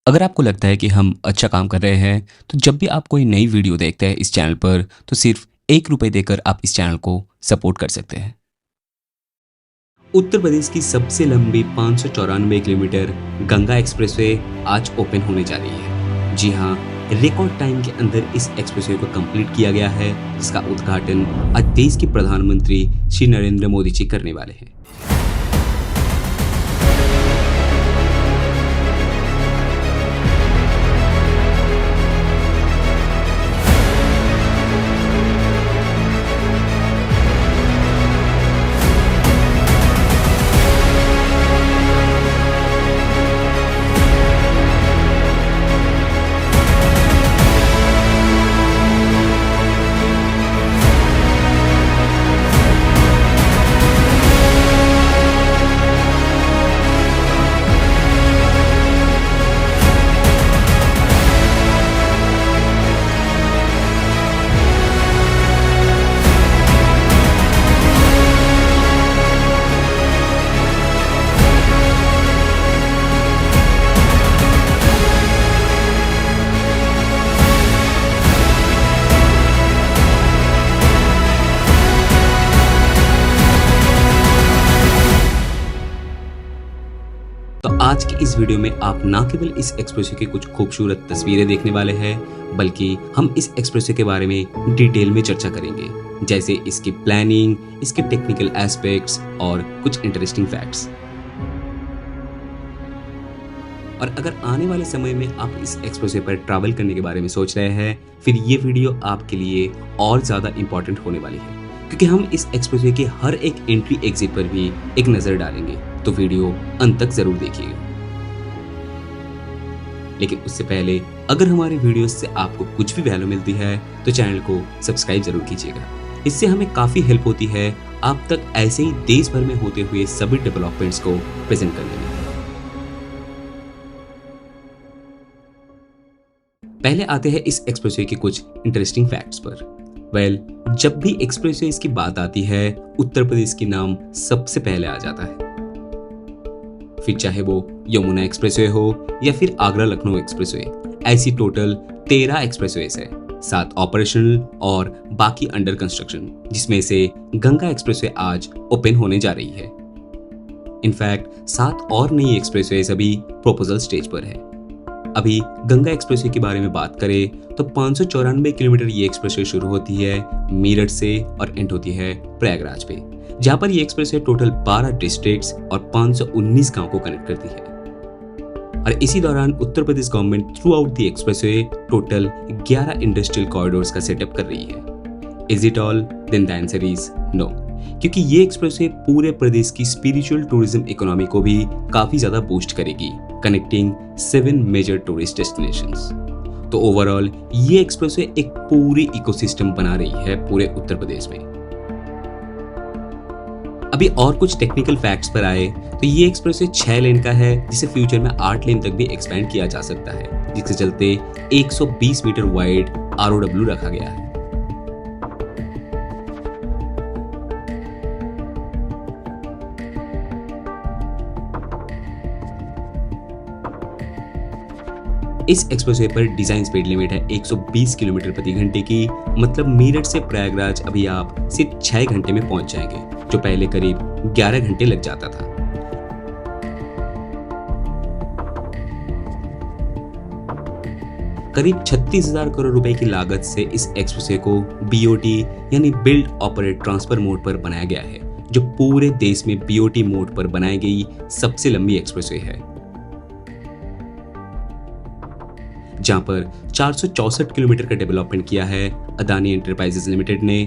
अगर आपको लगता है कि हम अच्छा काम कर रहे हैं, तो जब भी आप कोई नई वीडियो देखते हैं इस चैनल पर, तो सिर्फ ₹1 देकर आप इस चैनल को सपोर्ट कर सकते हैं। उत्तर प्रदेश की सबसे लंबी 594 किलोमीटर गंगा एक्सप्रेसवे आज ओपन होने जा रही है। जी हाँ, रिकॉर्ड टाइम के अंदर इस एक्सप्रेसवे को कंप्लीट किया गया है, जिसका उद्घाटन आज देश के प्रधानमंत्री श्री नरेंद्र मोदी जी करने वाले हैं। तो आज की इस वीडियो में आप ना केवल इस एक्सप्रेसवे की कुछ खूबसूरत तस्वीरें देखने वाले हैं, बल्कि हम इस एक्सप्रेसवे के बारे में डिटेल में चर्चा करेंगे, जैसे इसकी प्लानिंग, इसके टेक्निकल एस्पेक्ट्स और कुछ इंटरेस्टिंग फैक्ट्स। और अगर आने वाले समय में आप इस एक्सप्रेसवे पर ट्रैवल करने के बारे में सोच रहे हैं, फिर ये वीडियो आपके लिए और ज़्यादा इम्पोर्टेंट होने वाली है, क्योंकि हम इस एक्सप्रेसवे के हर एक एंट्री एग्जिट पर भी एक नज़र डालेंगे। तो वीडियो अंत तक जरूर देखिएगा। लेकिन उससे पहले अगर हमारे वीडियोस से आपको कुछ भी वैल्यू मिलती है, तो चैनल को सब्सक्राइब जरूर कीजिएगा। इससे हमें काफी हेल्प होती है आप तक ऐसे ही देश भर में होते हुए सभी डेवलपमेंट्स को प्रेजेंट करने में। पहले आते हैं इस एक्सप्रेसवे के कुछ इंटरेस्टिंग फैक्ट्स पर। जब भी एक्सप्रेसवे की बात आती है, उत्तर प्रदेश की नाम सबसे पहले आ जाता है। फिर चाहे वो यमुना एक्सप्रेसवे हो या फिर आगरा लखनऊ एक्सप्रेसवे, ऐसी टोटल 13 एक्सप्रेसवेज है, 7 ऑपरेशनल और बाकी अंडर कंस्ट्रक्शन, जिसमें से गंगा एक्सप्रेसवे आज ओपन होने जा रही है। इनफैक्ट 7 और नई एक्सप्रेसवेज अभी प्रोपोजल स्टेज पर है। अभी गंगा एक्सप्रेसवे के बारे में बात करें तो 594 किलोमीटर ये एक्सप्रेसवे शुरू होती है मेरठ से और एंड होती है प्रयागराज पे, जहां पर ये एक्सप्रेसवे टोटल 12 डिस्ट्रिक्ट्स और 519 गांव को कनेक्ट करती है। और इसी दौरान Uttar Pradesh government throughout the expressway total 11 industrial corridors का सेटअप कर रही है। Is it all? Then the answer is no, क्योंकि ये एक्सप्रेसवे पूरे प्रदेश की स्पिरिचुअल टूरिज्म इकोनॉमी को भी काफी ज्यादा बूस्ट करेगी, कनेक्टिंग 7 मेजर टूरिस्ट डेस्टिनेशंस। तो ओवरऑल ये एक्सप्रेसवे एक पूरी इकोसिस्टम बना रही है पूरे उत्तर प्रदेश में। अभी और कुछ टेक्निकल फैक्ट्स पर आए तो ये एक्सप्रेसवे 6 लेन का है, जिसे फ्यूचर में 8 लेन तक भी एक्सपेंड किया जा सकता है, जिसके चलते 120 मीटर वाइड ROW रखा गया है। इस एक्सप्रेसवे पर डिजाइन स्पीड लिमिट है 120 किलोमीटर प्रति घंटे की, मतलब मेरठ से प्रयागराज अभी आप सिर्फ 6 घंटे में पहुंच जाएंगे, जो पहले करीब 11 घंटे लग जाता था। करीब 36,000 करोड़ रुपए की लागत से इस एक्सप्रेसवे को BOT यानी बिल्ड ऑपरेट ट्रांसफर मोड पर बनाया गया है, जो पूरे देश में BOT मोड पर बनाई गई सबसे लंबी एक्सप्रेसवे है, जहां पर 464 किलोमीटर का डेवलपमेंट किया है अदानी एंटरप्राइजेज लिमिटेड ने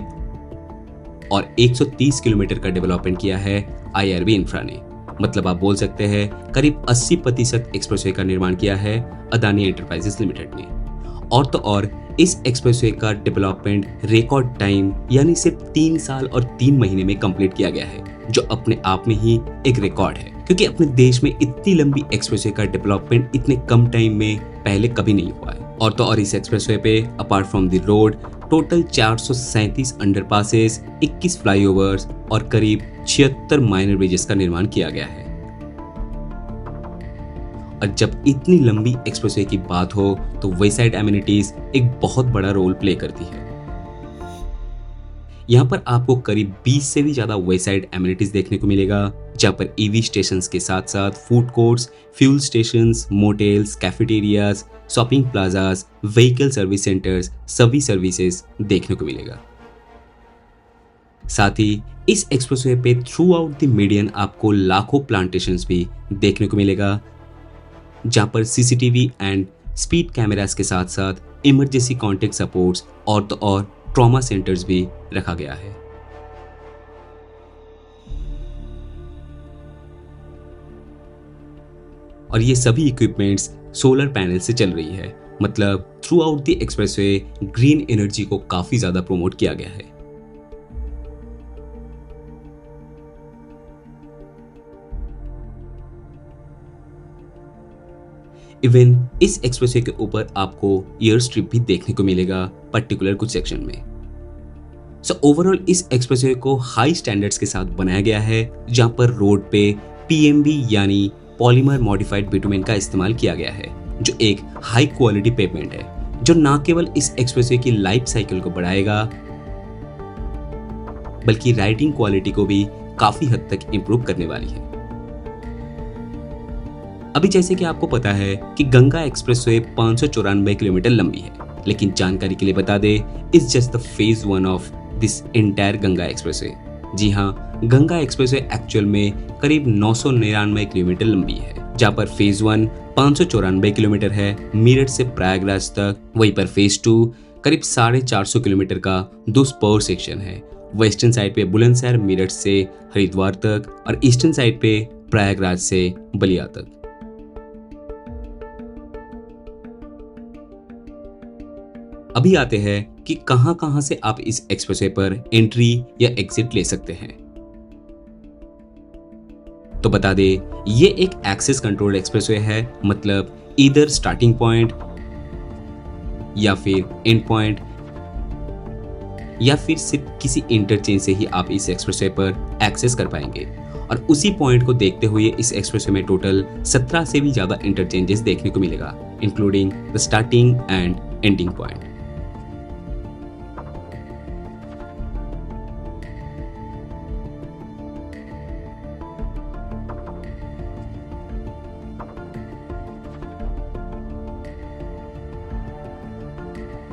और 130 किलोमीटर का डेवलपमेंट किया है IRB इंफ्रा ने। मतलब आप बोल सकते हैं करीब 80% एक्सप्रेसवे का निर्माण किया है अदानी एंटरप्राइजेज लिमिटेड ने। और तो और इस एक्सप्रेसवे का डेवलपमेंट रिकॉर्ड टाइम यानी सिर्फ 3 साल और 3 महीने में कंप्लीट किया गया है, जो अपने आप में ही एक रिकॉर्ड है, क्योंकि अपने देश में इतनी लंबी एक्सप्रेसवे का डेवलपमेंट इतने कम टाइम में पहले कभी नहीं हुआ है। और तो और इस एक्सप्रेसवे पे apart from the road total 437 underpasses, 21 flyovers और करीब 76 माइनर ब्रिजेस का निर्माण किया गया है। और जब इतनी लंबी एक्सप्रेसवे की बात हो तो वेसाइड एमिनिटीज एक बहुत बड़ा रोल प्ले करती है। यहाँ पर आपको करीब 20 से भी ज्यादा वेसाइड एमिनिटीज देखने को मिलेगा, जहाँ पर ईवी स्टेशन के साथ साथ food courts, fuel stations, motels, cafeterias, shopping plazas, vehicle service centres, सभी सर्विसेज देखने को मिलेगा। साथ ही इस एक्सप्रेसवे पे थ्रू आउट द मीडियन आपको लाखों प्लांटेशंस भी देखने को मिलेगा, जहां पर सीसीटीवी एंड स्पीड कैमरास के साथ साथ इमरजेंसी कॉन्टेक्ट सपोर्ट्स और तो और ट्रॉमा सेंटर्स भी रखा गया है। और ये सभी इक्विपमेंट्स सोलर पैनल से चल रही है, मतलब through out the expressway green energy को काफी ज्यादा प्रमोट किया गया है। इवन इस एक्सप्रेसवे के ऊपर आपको एयर स्ट्रिप भी देखने को मिलेगा पर्टिकुलर कुछ सेक्शन में। सो ओवरऑल इस एक्सप्रेसवे को हाई स्टैंडर्ड्स के साथ बनाया गया है, जहां पर रोड पे पीएमबी यानी पॉलीमर मॉडिफाइड बिटुमेन का इस्तेमाल किया गया है, जो एक हाई क्वालिटी पेवमेंट है, जो न केवल इस एक्सप्रेसवे की लाइफ साइकिल को बढ़ाएगा बल्कि राइडिंग क्वालिटी को भी काफी हद तक इंप्रूव करने वाली है। अभी जैसे कि आपको पता है कि गंगा एक्सप्रेसवे 594 किलोमीटर लंबी है, लेकिन जानकारी के लिए बता दे, is just the phase 1 of this entire Ganga expressway. जी हाँ, गंगा एक्सप्रेसवे एक्चुअल में करीब 999 किलोमीटर लंबी है, जहाँ पर फेज 1 594 किलोमीटर है मेरठ से प्रयागराज तक। वहीं पर फेज 2 करीब 450 किलोमीटर का 2 स्पर सेक्शन है। वेस्टर्न साइड पे बुलंदशहर मेरठ से हरिद्वार तक और ईस्टर्न साइड पे प्रयागराज से बलिया तक। अभी आते हैं कि कहां से आप इस एक्सप्रेसवे पर एंट्री या एग्जिट ले सकते हैं। तो बता दे, ये एक एक्सेस कंट्रोल्ड एक्सप्रेसवे है, मतलब इधर स्टार्टिंग पॉइंट या फिर एंड पॉइंट या फिर सिर्फ किसी इंटरचेंज से ही आप इस एक्सप्रेसवे पर एक्सेस कर पाएंगे। और उसी पॉइंट को देखते हुए इस एक्सप्रेसवे में टोटल 17 से भी ज्यादा इंटरचेंजेस देखने को मिलेगा, including the starting and ending point.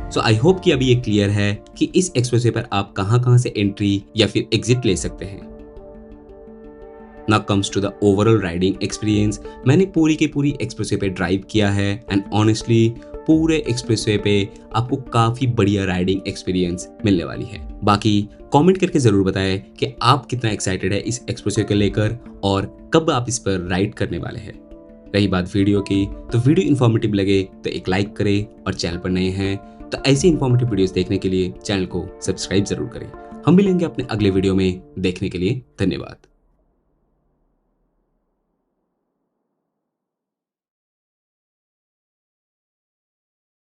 So I hope कि अभी ये क्लियर है कि इस एक्सप्रेसवे पर आप कहां से एंट्री या फिर एग्जिट ले सकते हैं। Now comes to the overall riding experience. मैंने पूरी की पूरी एक्सप्रेसवे पे ड्राइव किया है एंड ऑनेस्टली पूरे एक्सप्रेसवे पे आपको काफी बढ़िया राइडिंग एक्सपीरियंस मिलने वाली है। बाकी कमेंट करके जरूर बताएं कि आप कितना एक्साइटेड है इस एक्सप्रेसवे को लेकर और कब आप इस पर राइड करने वाले हैं। रही बात वीडियो की, तो वीडियो इन्फॉर्मेटिव लगे तो एक लाइक करें और चैनल पर नए हैं तो ऐसी इन्फॉर्मेटिव वीडियोस देखने के लिए चैनल को सब्सक्राइब जरूर करें। हम मिलेंगे अपने अगले वीडियो में। देखने के लिए धन्यवाद।